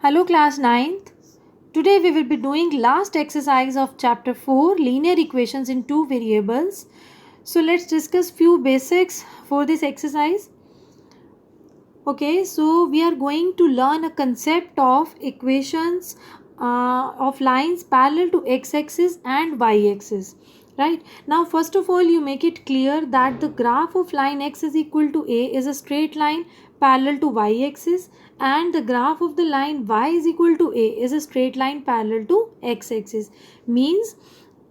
Hello class 9th. Today we will be doing last exercise of chapter 4 linear equations in two variables. So let's discuss few basics for this exercise. Okay, so we are going to learn a concept of equations of lines parallel to x-axis and y-axis. Right, now first of all you make it clear that the graph of line x is equal to a is a straight line parallel to y-axis, and the graph of the line y is equal to a is a straight line parallel to x-axis. Means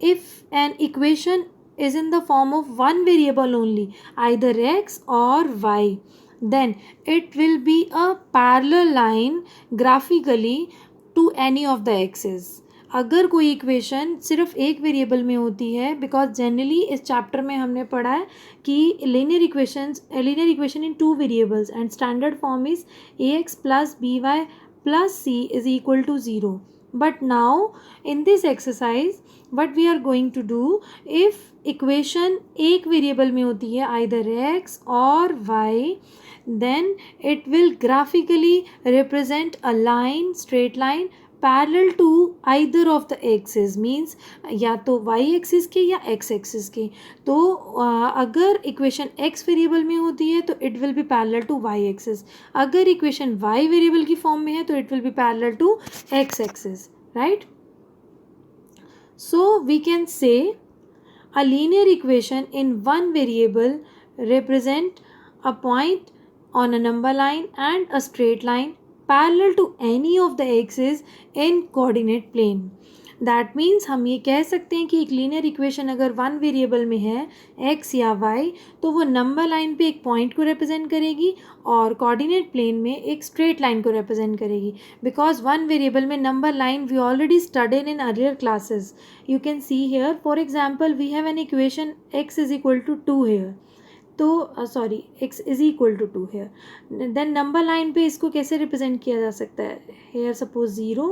if an equation is in the form of one variable only, either x or y, then it will be a parallel line graphically to any of the axes. अगर कोई equation सिर्फ एक variable में होती है, because generally इस chapter में हमने पढ़ा है कि linear equation in two variables and standard form is a x plus b y plus c is equal to zero. But now in this exercise what we are going to do, if equation एक variable में होती है either x or y, then it will graphically represent a line, straight line parallel to either of the axes. Means या तो y axis के या x axis के. तो अगर इक्वेशन x वेरिएबल में होती है तो it will be parallel to y axis. अगर इक्वेशन y वेरिएबल की फॉर्म में है तो it will be parallel to x axis. Right? So we can say a linear equation in one variable represent a point on a number line and a straight line parallel to any of the axes in coordinate plane. That means हम ये कह सकते हैं कि एक linear equation अगर one variable में है x या y, तो वो नंबर लाइन पे एक पॉइंट को रिप्रेजेंट करेगी और कोऑर्डिनेट प्लेन में एक स्ट्रेट लाइन को रिप्रेजेंट करेगी. बिकॉज वन वेरिएबल में number line we already studied in earlier classes. You can see here for example we have an equation x is equal to 2 here. तो sorry x is equal to 2 here. Then number line पे इसको कैसे represent किया जा सकता है? Here suppose 0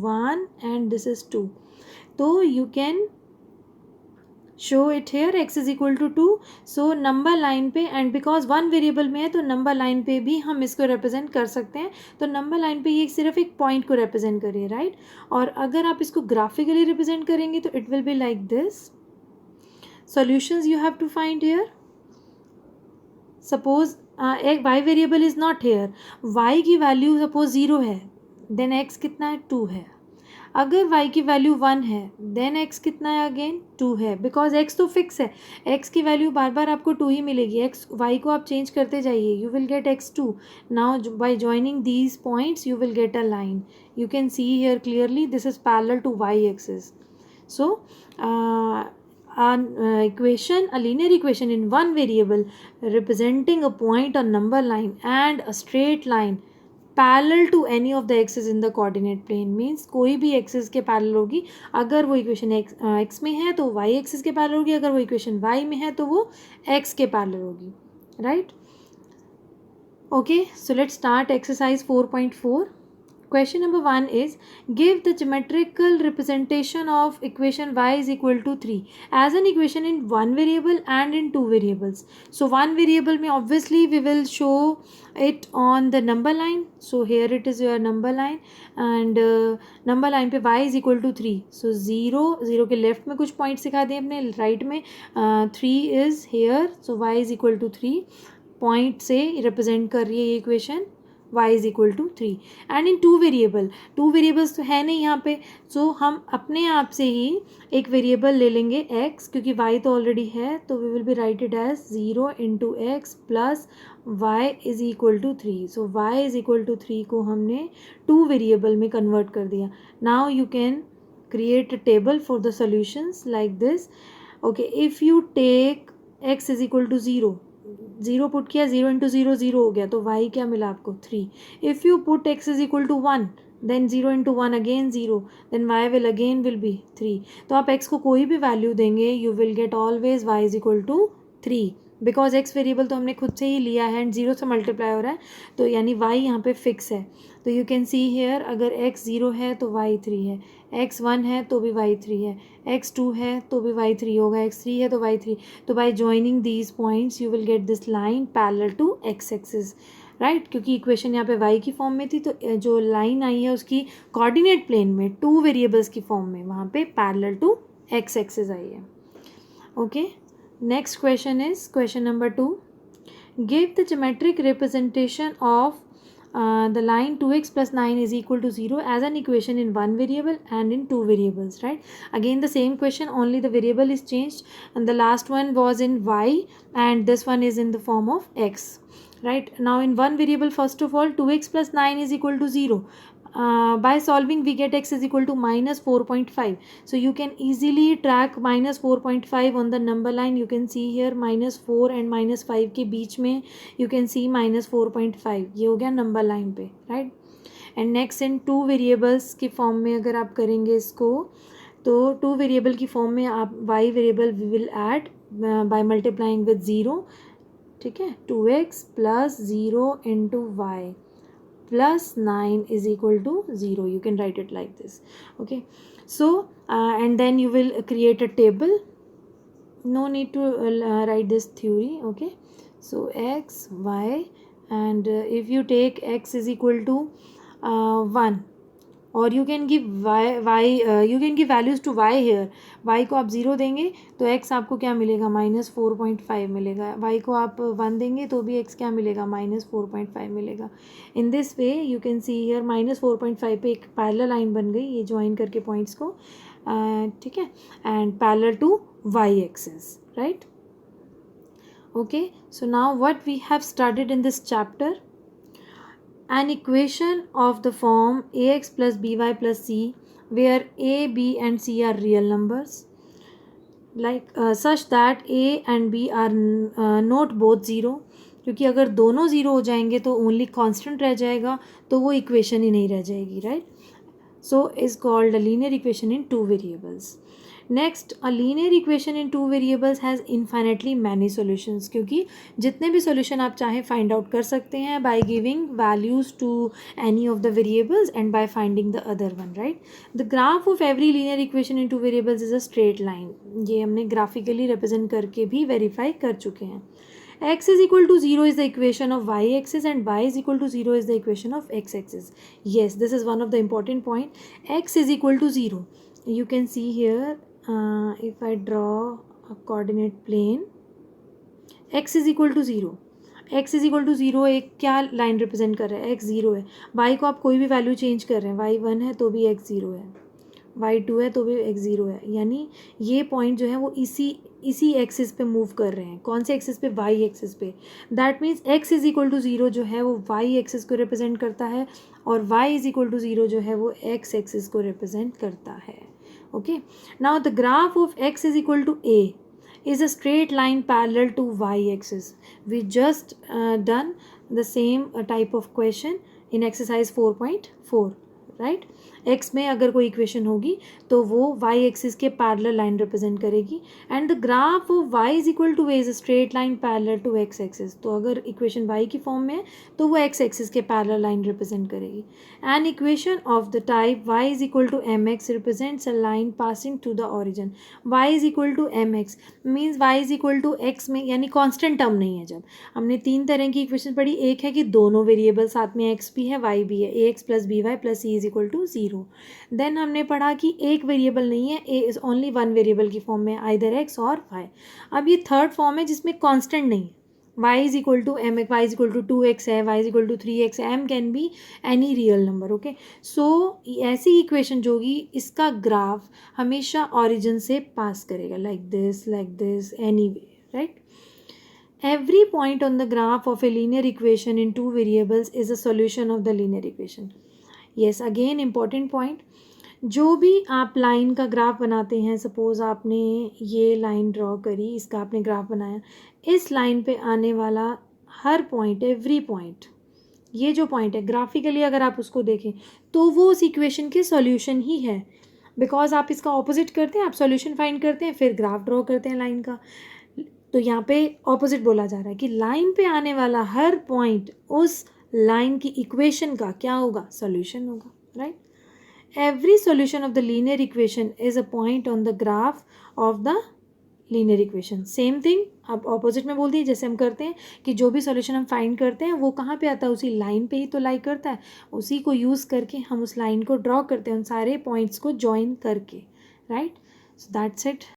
1 and this is 2. तो you can show it hair x is equal to 2. So number line पे, एंड बिकॉज वन वेरिएबल में है तो नंबर लाइन पे भी हम इसको रिप्रेजेंट कर सकते हैं. तो नंबर लाइन पे ये सिर्फ एक पॉइंट को रिप्रेजेंट करिए. राइट, और अगर आप इसको ग्राफिकली रिप्रेजेंट करेंगे तो it will be like this. Solutions you have to find here. Suppose एक y variable is not here. Y की वैल्यू सपोज 0 है, देन एक्स कितना है? 2 है. अगर y की वैल्यू 1 है देन x कितना है? अगेन 2 है. बिकॉज x तो फिक्स है, x की वैल्यू बार बार आपको 2 ही मिलेगी. y को आप चेंज करते जाइए, you will get x2. Now by joining these points you will get a line. You can see here clearly this is parallel to y axis. सो a linear equation in one variable representing a point on number line and a straight line parallel to any of the axes in the coordinate plane. means कोई भी axis के parallel होगी. अगर वो equation x में है तो y axis के parallel होगी, अगर वो equation y में है तो वो x के parallel होगी. right? okay, so let's start exercise 4.4. Question number 1 is, give the geometrical representation of equation y is equal to 3 as an equation in one variable and in two variables. So one variable में obviously we will show it on the number line. So here it is your number line, and number line पे y is equal to 3. So 0 के left में कुछ points दिखा दें अपने right में. 3 is here, so y is equal to 3 point से represent कर रही है ये equation. y is equal to 3 and in two variables तो है नहीं यहाँ पे. so हम अपने आप से ही एक वेरिएबल ले लेंगे x, क्योंकि y तो ऑलरेडी है. तो we will be write it as 0 into x plus y is equal to 3. so y is equal to 3 को हमने टू वेरिएबल में कन्वर्ट कर दिया. now you can create a table for the solutions like this. okay, if you take x is equal to 0, 0 put किया, 0 into 0 0 हो गया, तो y क्या मिला आपको? 3. If you put x is equal to 1, then 0 into 1 again 0, then y will be 3. तो आप x को कोई भी वैल्यू देंगे you will get always y is equal to 3. Because x variable तो हमने खुद से ही लिया है एंड 0 से मल्टीप्लाई हो रहा है, तो यानी y यहाँ पे फिक्स है. तो यू कैन सी हेयर अगर x 0 है तो y 3 है, x 1 है तो भी y 3 है, x 2 है तो भी y 3 होगा, x 3 है तो y 3. तो by joining these points you will get this line parallel to x axis. Right, क्योंकि इक्वेशन यहाँ पे y की फॉर्म में थी, तो जो लाइन आई है उसकी कोऑर्डिनेट प्लेन में 2 वेरिएबल्स की फॉर्म में वहाँ पे पैरेलल टू x एक्सिस आई है. Okay, next question is question number 2. Give the geometric representation of the line 2x plus 9 is equal to 0 as an equation in one variable and in two variables, right? Again the same question, only the variable is changed, and the last one was in y and this one is in the form of x, right? Now in one variable, first of all, 2x plus 9 is equal to 0. By solving we get x is equal to minus 4.5. So you can easily track minus 4.5 on the number line. You can see here minus 4 and minus 5 के बीच में you can see minus 4.5. ये हो गया number line पे, right? And next in two variables की form में अगर आप करेंगे इसको, तो two variable की form में आप y variable we will add by multiplying with 0. ठीक है, 2x plus 0 into y plus 9 is equal to 0. You can write it like this. Okay, so and then you will create a table. No need to write this theory. Okay, so x, y, and if you take x is equal to 1, और you can give you can give values to y here. y को आप 0 देंगे तो x आपको क्या मिलेगा, -4.5 मिलेगा. y को आप 1 देंगे तो भी x क्या मिलेगा, -4.5 मिलेगा. In this way you can see here -4.5 पे एक पैरेलल लाइन बन गई, ये ज्वाइन करके पॉइंट्स को, ठीक है, and parallel to y axis, right. Okay, so now what we have started in this chapter, an equation of the form ax plus by plus c where a, b and c are real numbers, like such that a and b are not both 0. क्योंकि अगर दोनों 0 हो जाएंगे तो only constant रह जाएगा, तो वो इक्वेशन ही नहीं रह जाएगी, right. So is called a linear equation in two variables. Next, a linear equation in two variables has infinitely many solutions, क्योंकि जितने भी सॉल्यूशन आप चाहें फाइंड आउट कर सकते हैं by giving values to any of the variables and by finding the other one, right. The graph of every linear equation in two variables is a straight line. ये हमने graphically represent करके भी verify कर चुके हैं. x is equal to 0 is the equation of y axis and y is equal to 0 is the equation of x axis. Yes, this is one of the important point. X is equal to 0. You can see here, if I draw a coordinate plane, x is equal to 0. x is equal to 0 एक क्या line represent कर रहा है, x 0 है. y को आप कोई भी वैल्यू चेंज कर रहे हैं, y 1 है तो भी x 0 है, y 2 है तो भी x 0 है. यानी ये पॉइंट जो है वो इसी एक्सिस पे मूव कर रहे हैं. कौन से एक्सिस पे, y एक्सिस पे. That means x is equal to 0 जो है वो y एक्सिस को रिप्रेजेंट करता है, और y इज इक्वल टू 0 जो है वो x एक्सिस को रिप्रेजेंट करता है. Okay, now the graph of x is equal to a is a straight line parallel to y axis. We just done the same type of question in exercise 4.4, राइट. x में अगर कोई इक्वेशन होगी तो वो y एक्सिस के parallel line represent करेगी, and the graph of y is equal to a is a straight line parallel to x axis. तो अगर इक्वेशन y की फॉर्म में है तो वो x एक्सिस के पैरेलल लाइन रिप्रेजेंट करेगी. An equation of the type y is equal to mx represents a line passing to the origin. y is equal to mx means y is equal to x में, यानी constant term नहीं है. जब हमने 3 तरह की equation पढ़ी, एक है कि दोनों वेरिएबल साथ में x भी है y भी है, ax plus by plus c is equal to 0. Then हमने पढ़ा कि एक वेरिएबल नहीं है, a is only one variable की फॉर्म में, आइदर x और y. अब ये थर्ड फॉर्म है जिसमें कांस्टेंट नहीं है, y is equal to mx, y is equal to 2x है, y is equal to 3x है, m can be any real number. Okay, so ऐसी इक्वेशन जो होगी इसका ग्राफ हमेशा ऑरिजिन से पास करेगा, like this any way, right. Every point on the graph of a linear equation in two variables is a solution of the linear equation. Yes, again important point. जो भी आप line का graph बनाते हैं, suppose आपने ये line draw करी, इसका आपने ग्राफ बनाया, इस लाइन पे आने वाला हर पॉइंट, एवरी पॉइंट, ये जो पॉइंट है ग्राफिकली अगर आप उसको देखें तो वो उस इक्वेशन के सॉल्यूशन ही है. बिकॉज आप इसका ऑपोजिट करते हैं, आप सॉल्यूशन फाइंड करते हैं, फिर ग्राफ ड्रॉ करते हैं लाइन का. तो यहाँ पे ऑपोजिट बोला जा रहा है कि लाइन पे आने वाला हर पॉइंट उस लाइन की इक्वेशन का क्या होगा, सॉल्यूशन होगा, right. Every solution of the linear equation is a point on the graph of the linear equation. Same thing अब ऑपोजिट में बोल दिए, जैसे हम करते हैं कि जो भी सॉल्यूशन हम फाइंड करते हैं वो कहाँ पे आता है, उसी लाइन पे ही तो लाई करता है, उसी को यूज़ करके हम उस लाइन को ड्रॉ करते हैं उन सारे पॉइंट्स को ज्वाइन करके, राइट। So that's it.